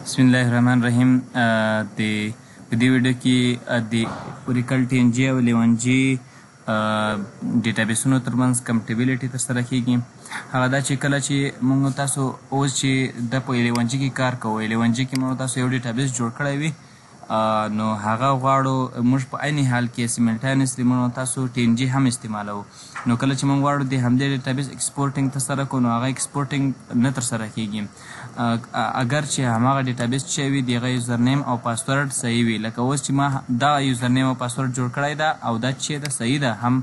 بسم الله الرحمن الرحیم. په دې ویډیو کې د اوریکل ټي ان جي او لیوان جي ډیټابیسونو ترمنځ کمپټیبلیټي ترسره کیږي. هغه دا چې کله چې موږ تاسو اوس چې د په لیوان جي کې کار کوو، لیوان جي کې موږ تاسو یو ډیټابیس جوړ کړی وي، نو هغه غواړو موږ په عین حال کې سیملټینسلی موږ تاسو ټي ان جي هم استعمالوو. نو کله چې موږ غواړو د همدې ډیټابیس ایکسپورټینګ ترسره کړو، نو هغه ایکسپورټینګ نه ترسره کیږي اگر چې هماغه ډیټابیس چې وي د هغه یوزرنیم او پاسورډ صحیح وي. لکه اوس چې ما دغه یوزرنیم او پاسورډ جوړ کړی ده او دا چې ده صحیح ده، هم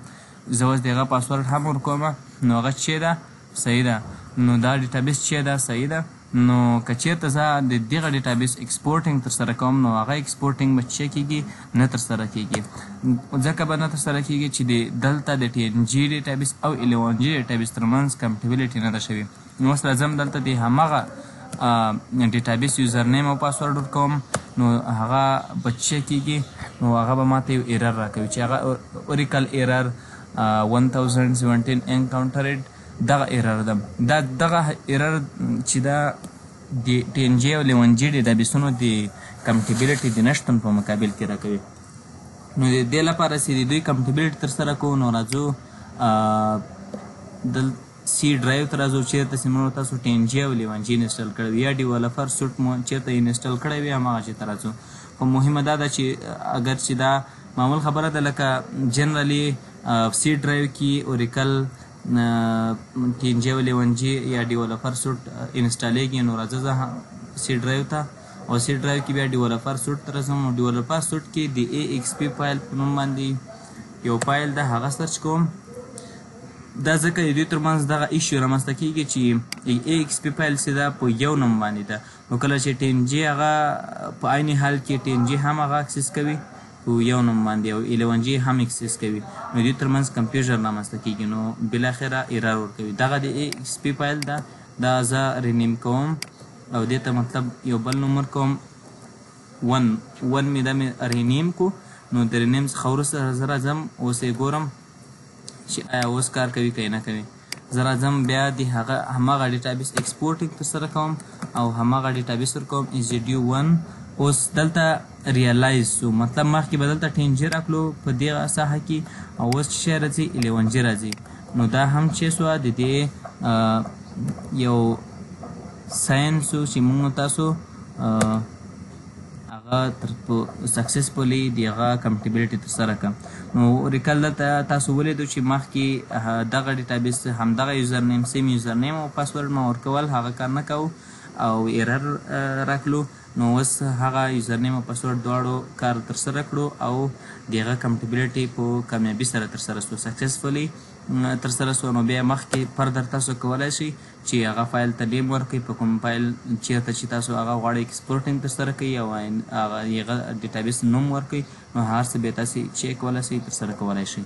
زه اوس د هغه پاسورډ هم ورکوم، نو هغه چې ده صحیح ده، نو دا ډیټابیس چې ده صحیح ده. نو که چېرته زه د دغه ډیټابیس ایکسپورټینګ ترسره کوم، نو هغه ایکسپورټینګ به چې کېږي نه ترسره کېږي. ځکه به نه ترسره کېږي چې دلته د ټي ان جي ډیټابیس او لیوان جي ډیټابیس ترمنځ کمپټیبلیټي نه ده شوې. نو اوس راځم دلته د هماغه ډیټابیس یوزرنیم او پاسورډ ورکوم، نو هغه به چې کېږي، نو هغه به ماته یو ایرر راکوي چې هغه اوریکل ایرر 1017 انکاونټرډ دغه ایرر ده. دغه ایرر چې دا د ټي ان جي او لیوان جي ډیټابیسونو د کمپټیبلیټي د نشتون په مقابل کې راکوي. نو د دې لپاره چې د دوی کمپټیبلیټي ترسره کوو، نو راځو د سی ډرایو ته راځو، چېرته چې موږ تاسو ټي ان جي او لیوان جي انسټال کړی وي یا ډیولپر سوټ مو چېرته انسټال کړی وي، هماغه ځای ته راځو. خو مهمه دا ده چې اگر چې دا معمول خبره ده، لکه جنرالي سی ډرایو کې اوریکل ټي ان جي او لیوان جي یا ډیولپر سوټ انسټالیږي، نو راځه زه سی ډرایو ته، او سی ډرایو کې بیا ډیولپر سوټ ته راځم. نو ډیولپر سوټ کې د اے ایکس پی فایل په نوم باندې یو فایل ده، هغه سرچ کوم. دا ځکه د دوی ترمنځ دغه ایشو رامنځته کېږي چې اے ایکس پی فایل چې ده په یو نوم باندې ده، نو کله چې ټي ان جي هغه په عین حال کې ټي ان جي هم هغه اکسس کوي په یو نوم باندې، او لیوان جي هم اکسس کوي، نو دوی ترمنځ کمپیوژن رامنځته کېږي، نو بالاخره ایرر ورکوي. دغه د اے ایکس پی فایل ده، دا زه رینیم کوم او دې ته مطلب یو بل نوم ورکوم 1 مې دا مې رینیم کو. نو د رینیم څخه وروسته زه راځم اوس یې ګورم چې آیا اوس کار کوي که نه کوي. زه راځم بیا د هماغه ډیټابیس ایکسپورټینګ ترسره کوم او هماغه ډیټابیس ورکوم EZD1. اوس دلته ریالایز شو، مطلب مخکې به دلته ټي ان جي راکړو په دغه ساحه کې، او اوس چې شی راځي لیوان جي راځي. نو دا هم چې سوه د دې یو ساین سو چې موږ تاسو هغه سکسسفولي د هغه کمپټیبلیټي ترسره کړه. نو اوریکل دلته تاسو ولیدو چې مخکې دغه ډیټابیس همدغه یوزرنیم سیم یوزرنیم او پاسورډ ما ورکول، هغه کار نه کوو او ایرر راکړو. نو اوس هغه یوزرنیم او پاسورډ دواړو کار ترسره کړو او د هغه کمپټیبلیټي په کامیابي سره ترسره سو، سکسسفولي ترسره سو. نو بیا مخکې فردر تاسو کولی شئ چې هغه فایل ته نیم ورکړئ، په کوم فایل چېرته چې تاسو هغه غواړئ ایکسپورټینګ ترسره کوئ او هغه ډیټابیس نوم ورکړئ، نو هر څه بیا تاسې چیک کولی شئ، ترسره کولی شئ.